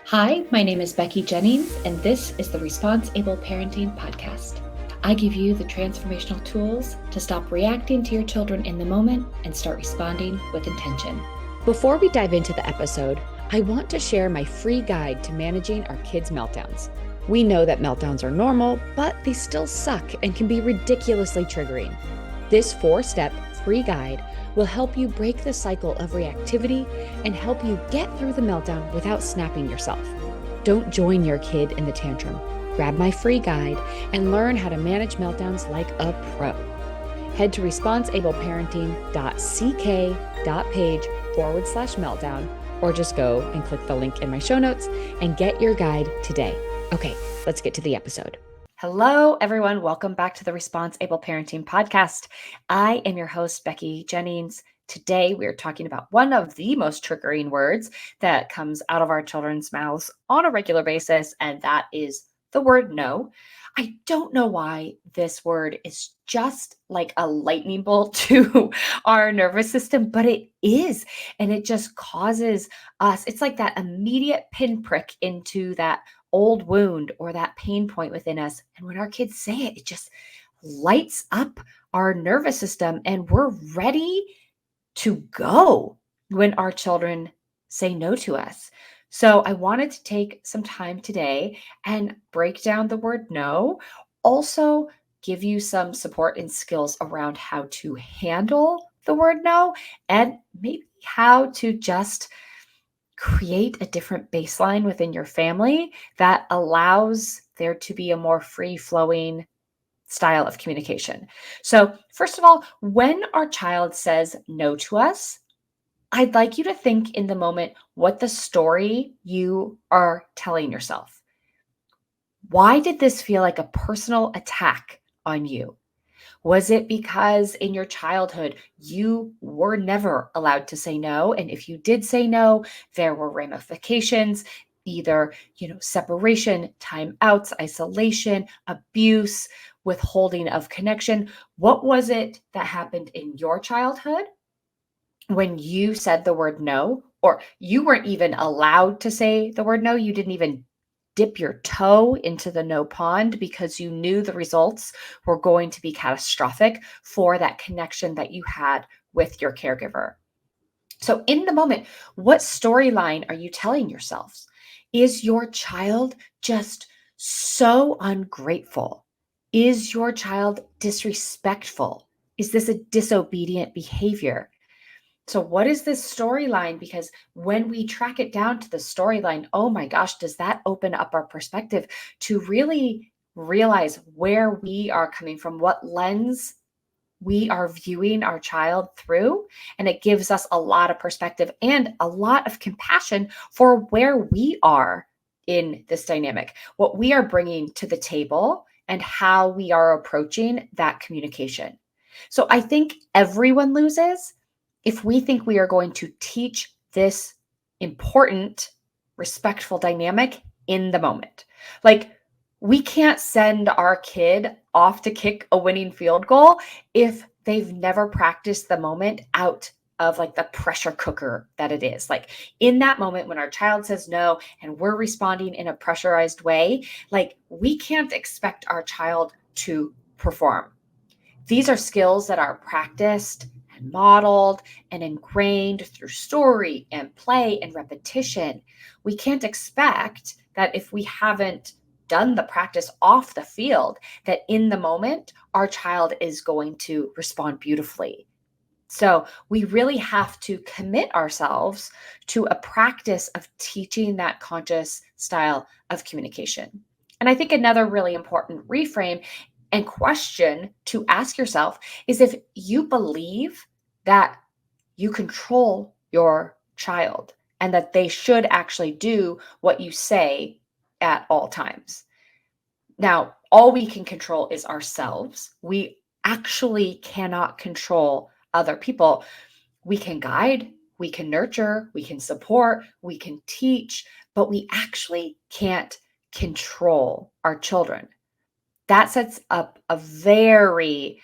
Hi, my name is Becky Jennings, and this is the ResponseABLE Parenting Podcast. I give you the transformational tools to stop reacting to your children in the moment and start responding with intention. Before we dive into the episode, I want to share my free guide to managing our kids' meltdowns. We know that meltdowns are normal, but they still suck and can be ridiculously triggering. This 4-step free guide will help you break the cycle of reactivity and help you get through the meltdown without snapping yourself. Don't join your kid in the tantrum. Grab my free guide and learn how to manage meltdowns like a pro. Head to responseableparenting.ck.page/meltdown, or just go and click the link in my show notes and get your guide today. Okay, let's get to the episode. Hello, everyone. Welcome back to the ResponseABLE Parenting Podcast. I am your host, Becky Jennings. Today, we are talking about one of the most triggering words that comes out of our children's mouths on a regular basis, and that is the word no. I don't know why this word is just like a lightning bolt to our nervous system, but it is. And it just causes us, it's like that immediate pinprick into that old wound or that pain point within us. And when our kids say it, it just lights up our nervous system and we're ready to go when our children say no to us. So I wanted to take some time today and break down the word no, also give you some support and skills around how to handle the word no, and maybe how to just create a different baseline within your family that allows there to be a more free-flowing style of communication. So, first of all, when our child says no to us, I'd like you to think in the moment what the story you are telling yourself. Why did this feel like a personal attack on you? Was it because in your childhood, you were never allowed to say no? And if you did say no, there were ramifications, either, separation, timeouts, isolation, abuse, withholding of connection. What was it that happened in your childhood when you said the word no, or you weren't even allowed to say the word no? You didn't even dip your toe into the no pond because you knew the results were going to be catastrophic for that connection that you had with your caregiver. So in the moment, what storyline are you telling yourselves? Is your child just so ungrateful? Is your child disrespectful? Is this a disobedient behavior? So what is this storyline? Because when we track it down to the storyline, oh my gosh, does that open up our perspective to really realize where we are coming from, what lens we are viewing our child through. And it gives us a lot of perspective and a lot of compassion for where we are in this dynamic, what we are bringing to the table and how we are approaching that communication. So I think everyone loses if we think we are going to teach this important, respectful dynamic in the moment. Like, we can't send our kid off to kick a winning field goal if they've never practiced the moment out of like the pressure cooker that it is. Like in that moment when our child says no and we're responding in a pressurized way, like we can't expect our child to perform. These are skills that are practiced and modeled and ingrained through story and play and repetition. We can't expect that if we haven't done the practice off the field, that in the moment, our child is going to respond beautifully. So we really have to commit ourselves to a practice of teaching that conscious style of communication. And I think another really important reframe and question to ask yourself is if you believe that you control your child and that they should actually do what you say at all times. Now, all we can control is ourselves. We actually cannot control other people. We can guide, we can nurture, we can support, we can teach, but we actually can't control our children. That sets up a very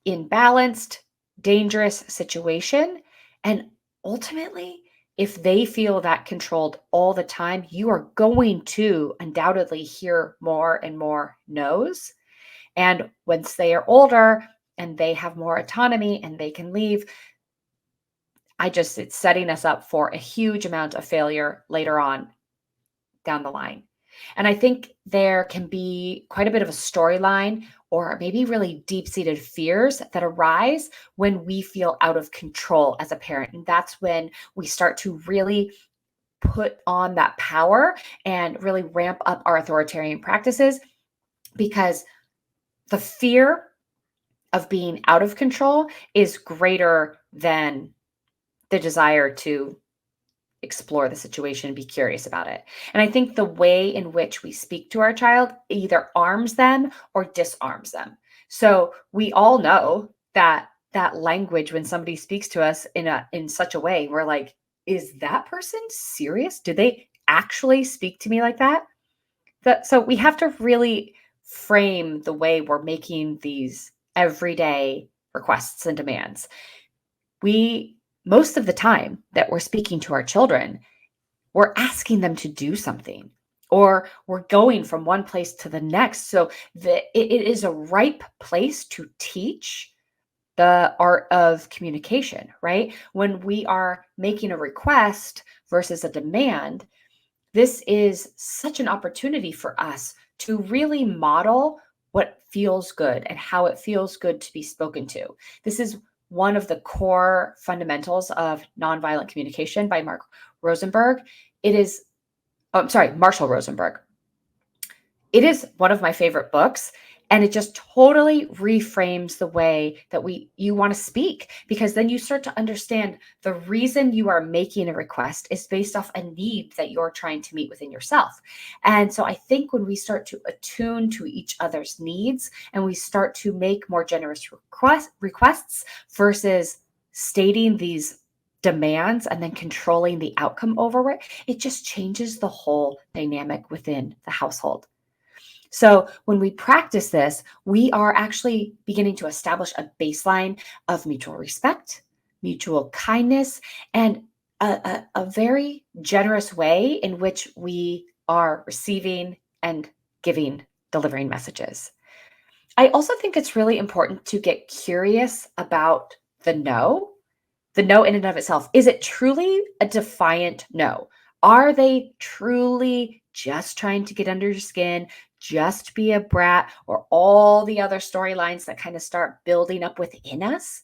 imbalanced, dangerous situation. And ultimately, if they feel that controlled all the time, you are going to undoubtedly hear more and more no's. And once they are older and they have more autonomy and they can leave, it's setting us up for a huge amount of failure later on down the line. And I think there can be quite a bit of a storyline or maybe really deep-seated fears that arise when we feel out of control as a parent. And that's when we start to really put on that power and really ramp up our authoritarian practices, because the fear of being out of control is greater than the desire to explore the situation and be curious about it. And I think the way in which we speak to our child either arms them or disarms them. So we all know that language, when somebody speaks to us in such a way, we're like, is that person serious? Do they actually speak to me like that? So we have to really frame the way we're making these everyday requests and demands. Most of the time that we're speaking to our children, we're asking them to do something, or we're going from one place to the next. So it is a ripe place to teach the art of communication, right? When we are making a request versus a demand, this is such an opportunity for us to really model what feels good and how it feels good to be spoken to. This is one of the core fundamentals of nonviolent communication by Marshall Rosenberg. It is one of my favorite books, and it just totally reframes the way that you want to speak, because then you start to understand the reason you are making a request is based off a need that you're trying to meet within yourself. And so I think when we start to attune to each other's needs and we start to make more generous requests versus stating these demands and then controlling the outcome over it, it just changes the whole dynamic within the household. So when we practice this, we are actually beginning to establish a baseline of mutual respect, mutual kindness, and a very generous way in which we are receiving and delivering messages. I also think it's really important to get curious about the no. The no in and of itself. Is it truly a defiant no? Are they truly just trying to get under your skin, just be a brat, or all the other storylines that kind of start building up within us?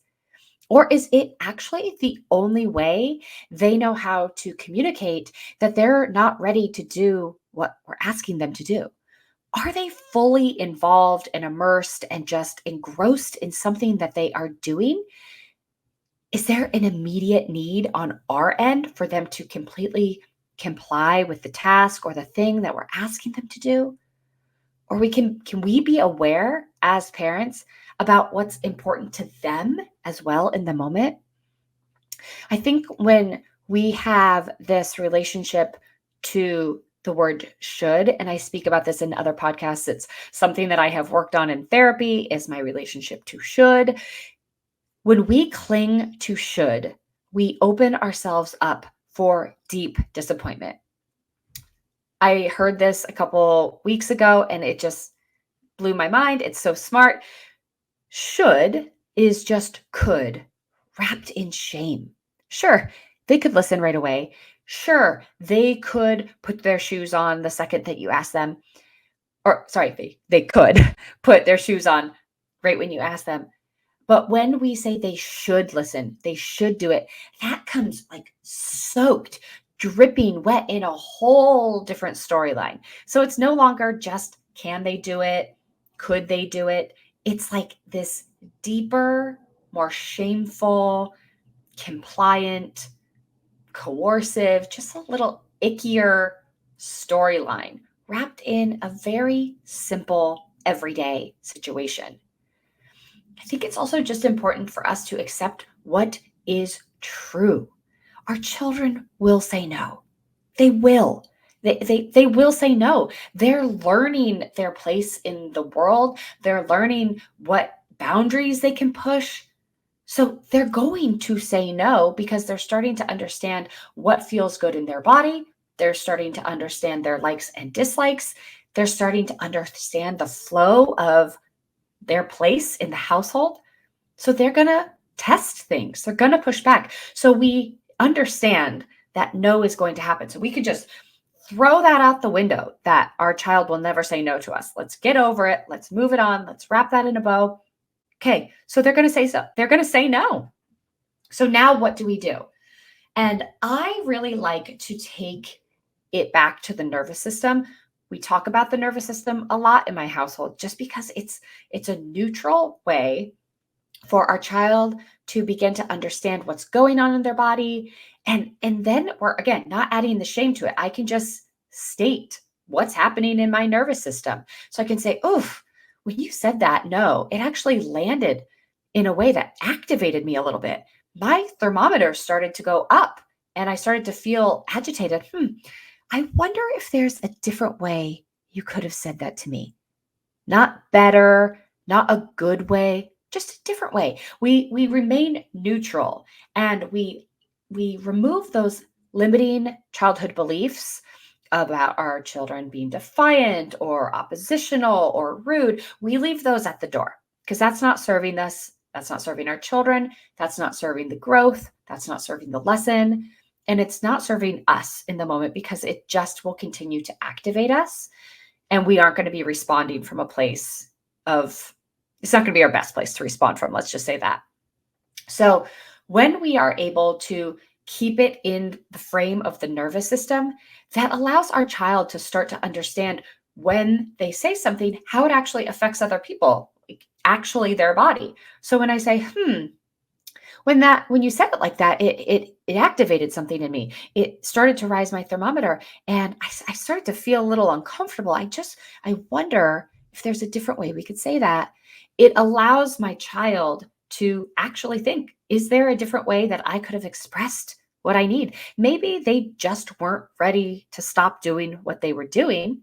Or is it actually the only way they know how to communicate that they're not ready to do what we're asking them to do? Are they fully involved and immersed and just engrossed in something that they are doing? Is there an immediate need on our end for them to completely comply with the task or the thing that we're asking them to do? Or can we be aware as parents about what's important to them as well in the moment? I think when we have this relationship to the word should, and I speak about this in other podcasts, it's something that I have worked on in therapy, is my relationship to should. When we cling to should, we open ourselves up for deep disappointment. I heard this a couple weeks ago and it just blew my mind. It's so smart. Should is just could, wrapped in shame. Sure, they could listen right away. Sure, they could put their shoes on the second that you ask them. Or sorry, they could put their shoes on right when you ask them. But when we say they should listen, they should do it, that comes like soaked, dripping wet in a whole different storyline. So it's no longer just, can they do it? Could they do it? It's like this deeper, more shameful, compliant, coercive, just a little ickier storyline wrapped in a very simple, everyday situation. I think it's also just important for us to accept what is true. Our children will say no. They will. They will say no. They're learning their place in the world. They're learning what boundaries they can push. So they're going to say no because they're starting to understand what feels good in their body. They're starting to understand their likes and dislikes. They're starting to understand the flow of their place in the household. So they're going to test things. They're going to push back. So we understand that no is going to happen. So we could just throw that out the window, that our child will never say no to us. Let's get over it. Let's move it on. Let's wrap that in a bow. Okay, so they're going to say so. They're going to say no. So now what do we do? And I really like to take it back to the nervous system. We talk about the nervous system a lot in my household just because it's a neutral way for our child to begin to understand what's going on in their body. And then we're, again, not adding the shame to it. I can just state what's happening in my nervous system. So I can say, oof, when you said that, no, it actually landed in a way that activated me a little bit. My thermometer started to go up and I started to feel agitated. I wonder if there's a different way you could have said that to me. Not better, not a good way, just a different way. We remain neutral and we remove those limiting childhood beliefs about our children being defiant or oppositional or rude. We leave those at the door because that's not serving us. That's not serving our children. That's not serving the growth. That's not serving the lesson. And it's not serving us in the moment because it just will continue to activate us. And we aren't going to be responding from a place of, it's not going to be our best place to respond from. Let's just say that. So when we are able to keep it in the frame of the nervous system, that allows our child to start to understand when they say something, how it actually affects other people, like actually their body. So when I say, when you said it like that, it activated something in me. It started to rise my thermometer and I started to feel a little uncomfortable. I wonder if there's a different way we could say that. It allows my child to actually think, is there a different way that I could have expressed what I need? Maybe they just weren't ready to stop doing what they were doing.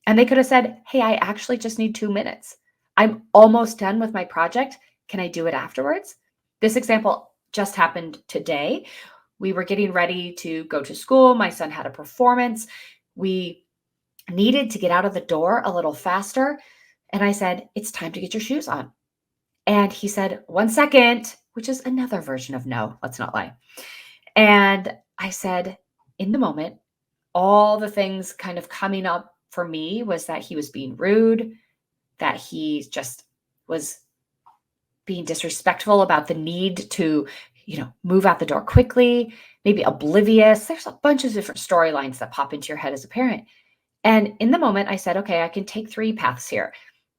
And they could have said, hey, I actually just need 2 minutes. I'm almost done with my project. Can I do it afterwards? This example just happened today. We were getting ready to go to school. My son had a performance. We needed to get out of the door a little faster. And I said, it's time to get your shoes on. And he said, 1 second, which is another version of no, let's not lie. And I said, in the moment, all the things kind of coming up for me was that he was being rude, that he just was being disrespectful about the need to, move out the door quickly, maybe oblivious. There's a bunch of different storylines that pop into your head as a parent. And in the moment, I said, okay, I can take 3 paths here.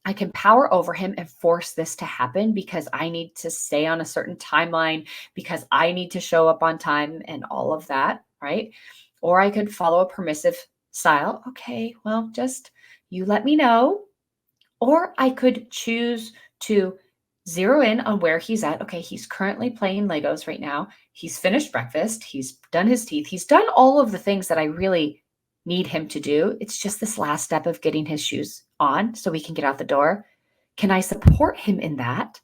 I can power over him and force this to happen because I need to stay on a certain timeline, because I need to show up on time and all of that, right? Or I could follow a permissive style. Okay, well, just you let me know. Or I could choose to zero in on where he's at. Okay, he's currently playing Legos right now. He's finished breakfast. He's done his teeth. He's done all of the things that I really need him to do. It's just this last step of getting his shoes on so we can get out the door. Can I support him in that?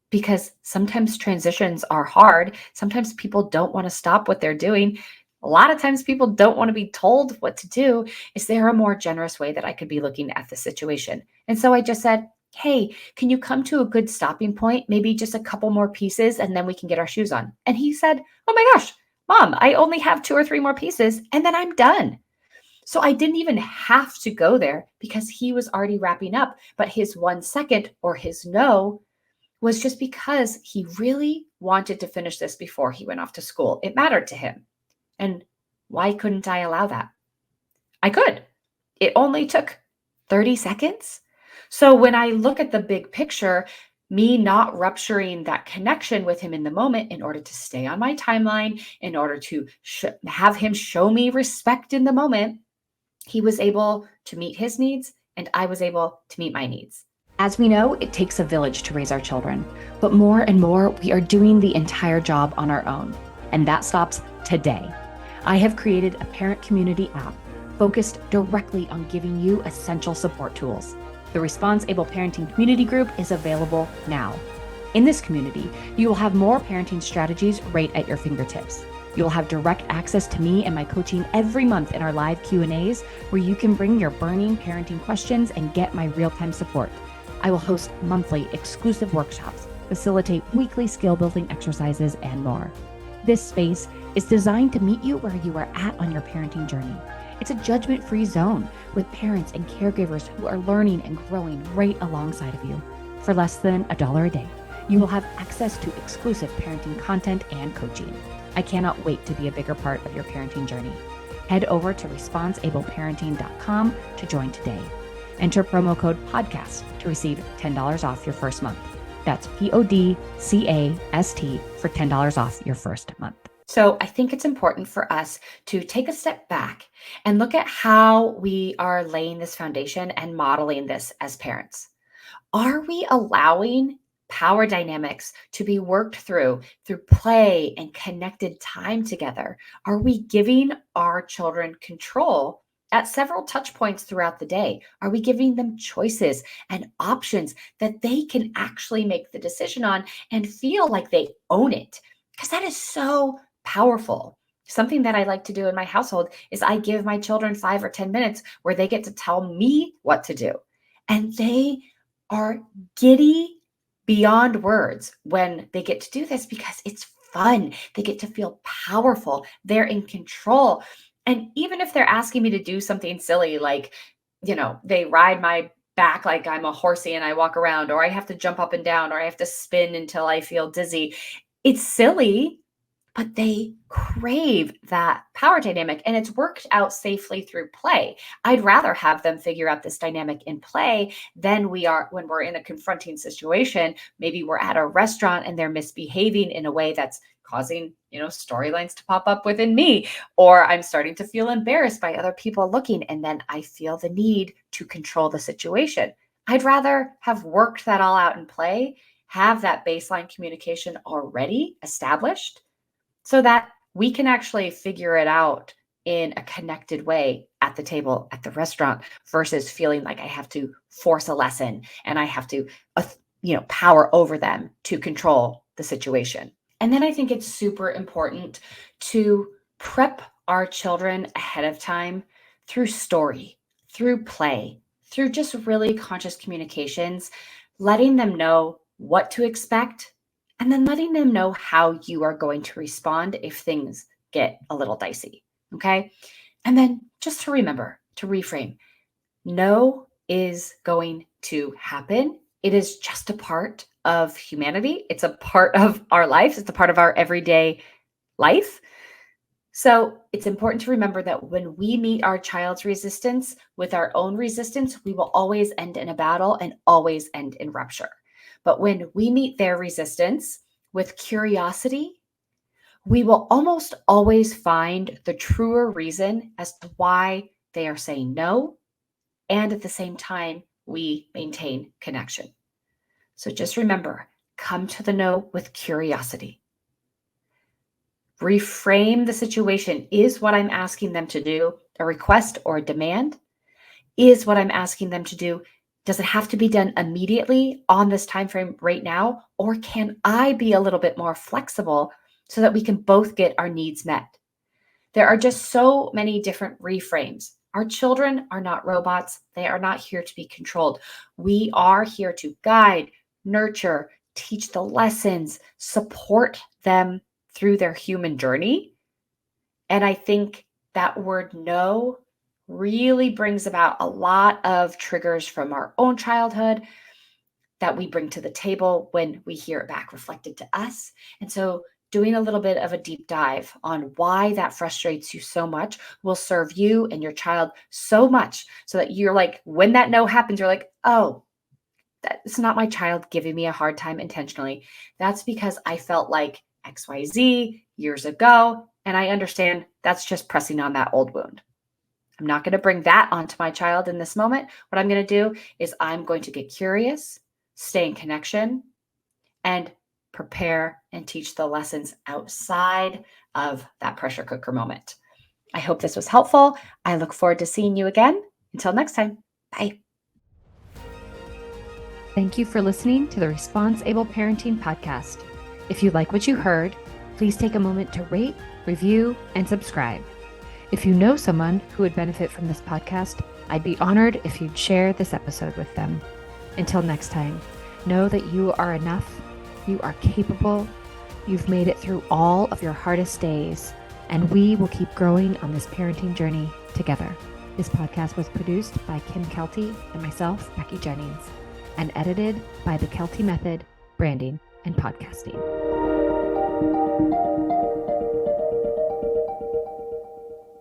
Because sometimes transitions are hard. Sometimes people don't want to stop what they're doing. A lot of times people don't want to be told what to do. Is there a more generous way that I could be looking at the situation? And so I just said, hey, can you come to a good stopping point? Maybe just a couple more pieces and then we can get our shoes on. And he said, oh my gosh, Mom, I only have 2 or 3 more pieces and then I'm done. So I didn't even have to go there because he was already wrapping up. But his 1 second or his no was just because he really wanted to finish this before he went off to school. It mattered to him. And why couldn't I allow that? I could. It only took 30 seconds. So when I look at the big picture, me not rupturing that connection with him in the moment in order to stay on my timeline, in order to have him show me respect in the moment, he was able to meet his needs and I was able to meet my needs. As we know, it takes a village to raise our children, but more and more, we are doing the entire job on our own. And that stops today. I have created a parent community app focused directly on giving you essential support tools. The ResponseABLE Parenting Community Group is available now. In this community, you will have more parenting strategies right at your fingertips. You will have direct access to me and my coaching every month in our live Q&As, where you can bring your burning parenting questions and get my real-time support. I will host monthly exclusive workshops, facilitate weekly skill-building exercises, and more. This space is designed to meet you where you are at on your parenting journey. It's a judgment-free zone with parents and caregivers who are learning and growing right alongside of you. For less than $1 a day, you will have access to exclusive parenting content and coaching. I cannot wait to be a bigger part of your parenting journey. Head over to ResponseABLEParenting.com to join today. Enter promo code PODCAST to receive $10 off your first month. That's PODCAST for $10 off your first month. So I think it's important for us to take a step back and look at how we are laying this foundation and modeling this as parents. Are we allowing power dynamics to be worked through play and connected time together? Are we giving our children control at several touch points throughout the day? Are we giving them choices and options that they can actually make the decision on and feel like they own it? Because that is so powerful. Something that I like to do in my household is I give my children 5 or 10 minutes where they get to tell me what to do. And they are giddy beyond words when they get to do this because it's fun. They get to feel powerful. They're in control. And even if they're asking me to do something silly, like, they ride my back like I'm a horsey and I walk around, or I have to jump up and down, or I have to spin until I feel dizzy. It's silly, but they crave that power dynamic, and it's worked out safely through play. I'd rather have them figure out this dynamic in play than we are when we're in a confronting situation. Maybe we're at a restaurant and they're misbehaving in a way that's causing, storylines to pop up within me, or I'm starting to feel embarrassed by other people looking, and then I feel the need to control the situation. I'd rather have worked that all out in play, have that baseline communication already established, so that we can actually figure it out in a connected way at the table, at the restaurant, versus feeling like I have to force a lesson and I have to, power over them to control the situation. And then I think it's super important to prep our children ahead of time through story, through play, through just really conscious communications, letting them know what to expect, and then letting them know how you are going to respond if things get a little dicey. Okay. And then just to remember to reframe, no is going to happen. It is just a part of humanity. It's a part of our life. It's a part of our everyday life. So it's important to remember that when we meet our child's resistance with our own resistance, we will always end in a battle and always end in rupture. But when we meet their resistance with curiosity, we will almost always find the truer reason as to why they are saying no. And at the same time, we maintain connection. So just remember, come to the no with curiosity. Reframe the situation. Is what I'm asking them to do a request or a demand? Is what I'm asking them to do, does it have to be done immediately on this time frame right now? Or can I be a little bit more flexible so that we can both get our needs met? There are just so many different reframes. Our children are not robots. They are not here to be controlled. We are here to guide, nurture, teach the lessons, support them through their human journey. And I think that word no really brings about a lot of triggers from our own childhood that we bring to the table when we hear it back reflected to us. And so doing a little bit of a deep dive on why that frustrates you so much will serve you and your child so much, so that you're like, when that no happens, you're like, oh, that's not my child giving me a hard time intentionally. That's because I felt like XYZ years ago, and I understand that's just pressing on that old wound. I'm not going to bring that onto my child in this moment. What I'm going to do is I'm going to get curious, stay in connection, and prepare and teach the lessons outside of that pressure cooker moment. I hope this was helpful. I look forward to seeing you again. Until next time, bye. Thank you for listening to the ResponseABLE Parenting Podcast. If you like what you heard, please take a moment to rate, review, and subscribe. If you know someone who would benefit from this podcast, I'd be honored if you'd share this episode with them. Until next time, know that you are enough, you are capable, you've made it through all of your hardest days, and we will keep growing on this parenting journey together. This podcast was produced by Kim Kelty and myself, Becky Jennings, and edited by the Kelty Method, Branding and Podcasting.